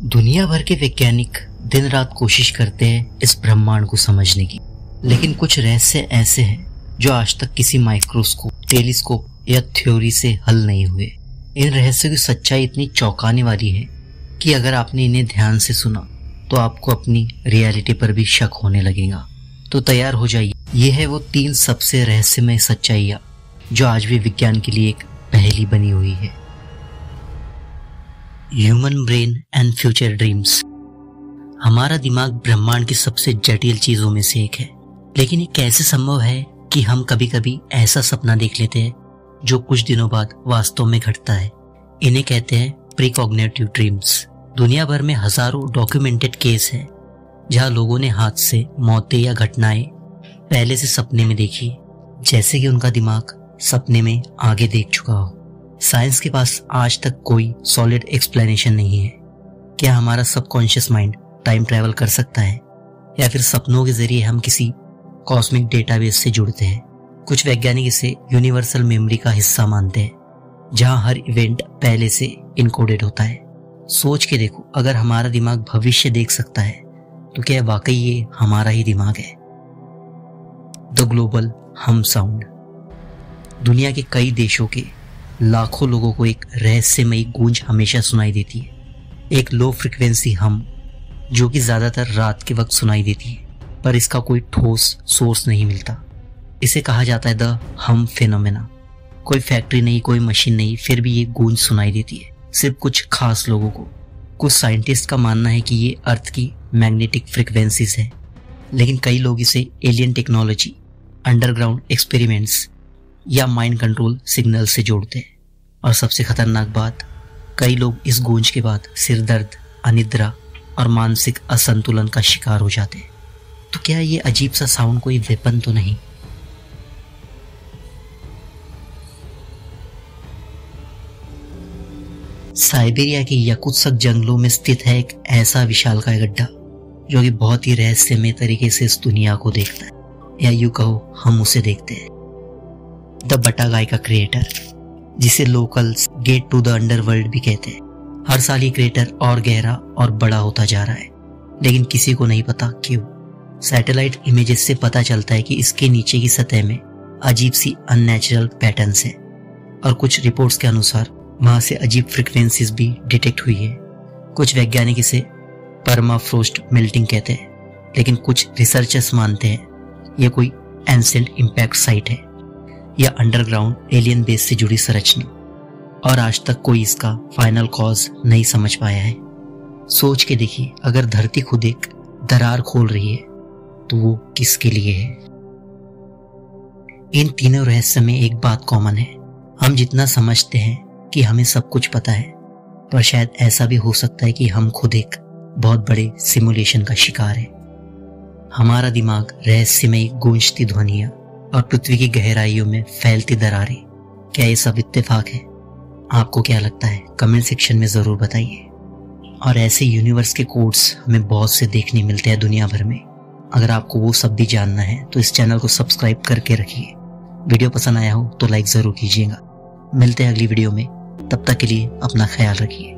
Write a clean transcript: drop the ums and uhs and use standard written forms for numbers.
दुनिया भर के वैज्ञानिक दिन रात कोशिश करते हैं इस ब्रह्मांड को समझने की, लेकिन कुछ रहस्य ऐसे हैं जो आज तक किसी माइक्रोस्कोप, टेलीस्कोप या थ्योरी से हल नहीं हुए। इन रहस्यों की सच्चाई इतनी चौंकाने वाली है कि अगर आपने इन्हें ध्यान से सुना तो आपको अपनी रियलिटी पर भी शक होने लगेगा। तो तैयार हो जाइए, ये है वो 3 सबसे रहस्यमय सच्चाइयाँ जो आज भी विज्ञान के लिए एक पहेली बनी हुई है। Human brain and future dreams. हमारा दिमाग ब्रह्मांड की सबसे जटिल चीजों में से एक है, लेकिन ये कैसे संभव है कि हम कभी कभी ऐसा सपना देख लेते हैं जो कुछ दिनों बाद वास्तव में घटता है। इन्हें कहते हैं प्रीकॉग्निटिव ड्रीम्स। दुनिया भर में हजारों डॉक्यूमेंटेड केस है जहां लोगों ने हादसे, मौतें या घटनाएं पहले से सपने में देखी, जैसे कि उनका दिमाग सपने में आगे देख चुका हो। साइंस के पास आज तक कोई सॉलिड एक्सप्लेनेशन नहीं है। क्या हमारा सबकॉन्शियस माइंड टाइम ट्रैवल कर सकता है, या फिर सपनों के जरिए हम किसी कॉस्मिक डेटाबेस से जुड़ते हैं? कुछ वैज्ञानिक इसे यूनिवर्सल मेमोरी का हिस्सा मानते हैं, जहां हर इवेंट पहले से इनकोडेड होता है। सोच के देखो, अगर हमारा दिमाग भविष्य देख सकता है तो क्या वाकई ये हमारा ही दिमाग है? द ग्लोबल हम साउंड। दुनिया के कई देशों के लाखों लोगों को एक रहस्यमयी गूंज हमेशा सुनाई देती है। एक लो फ्रिक्वेंसी हम जो कि ज्यादातर रात के वक्त सुनाई देती है, पर इसका कोई ठोस सोर्स नहीं मिलता। इसे कहा जाता है द हम फेनोमेना। कोई फैक्ट्री नहीं, कोई मशीन नहीं, फिर भी ये गूंज सुनाई देती है सिर्फ कुछ खास लोगों को। कुछ साइंटिस्ट का मानना है कि ये अर्थ की मैग्नेटिक फ्रिक्वेंसीज है, लेकिन कई लोग इसे एलियन टेक्नोलॉजी, अंडरग्राउंड एक्सपेरिमेंट्स या माइंड कंट्रोल सिग्नल से जोड़ते हैं। और सबसे खतरनाक बात, कई लोग इस गूंज के बाद सिर दर्द, अनिद्रा और मानसिक असंतुलन का शिकार हो जाते हैं। तो क्या ये अजीब सा साउंड कोई वेपन तो नहीं? साइबेरिया के याकुत्सक जंगलों में स्थित है एक ऐसा विशालकाय गड्ढा जो कि बहुत ही रहस्यमय तरीके से इस दुनिया को देखता है, या यूं कहो हम उसे देखते हैं। द बटागाइका क्रिएटर, जिसे locals gate to the underworld भी कहते हैं। हर साल ये क्रेटर और गहरा और बड़ा होता जा रहा है, लेकिन किसी को नहीं पता क्यों। सैटेलाइट इमेजेस से पता चलता है कि इसके नीचे की सतह में अजीब सी अननेचुरल पैटर्न्स है, और कुछ रिपोर्ट्स के अनुसार वहां से अजीब फ्रीक्वेंसीज भी डिटेक्ट हुई है। कुछ वैज्ञानिक इसे परमाफ्रोस्ट मेल्टिंग कहते हैं, लेकिन कुछ रिसर्चर्स मानते हैं यह कोई एंशिएंट इंपैक्ट साइट है या अंडरग्राउंड एलियन बेस से जुड़ी संरचना, और आज तक कोई इसका फाइनल कॉज नहीं समझ पाया है। सोच के देखिए, अगर धरती खुद एक दरार खोल रही है तो वो किसके लिए है? इन तीनों रहस्य में एक बात कॉमन है, हम जितना समझते हैं कि हमें सब कुछ पता है, पर शायद ऐसा भी हो सकता है कि हम खुद एक बहुत बड़े सिमुलेशन का शिकार है। हमारा दिमाग रहस्यमयी गूंजती ध्वनियां और पृथ्वी की गहराइयों में फैलती दरारें, क्या ये सब इत्तेफाक है? आपको क्या लगता है? कमेंट सेक्शन में जरूर बताइए। और ऐसे यूनिवर्स के कोड्स हमें बहुत से देखने मिलते हैं दुनिया भर में। अगर आपको वो सब भी जानना है तो इस चैनल को सब्सक्राइब करके रखिए। वीडियो पसंद आया हो तो लाइक जरूर कीजिएगा। मिलते हैं अगली वीडियो में, तब तक के लिए अपना ख्याल रखिए।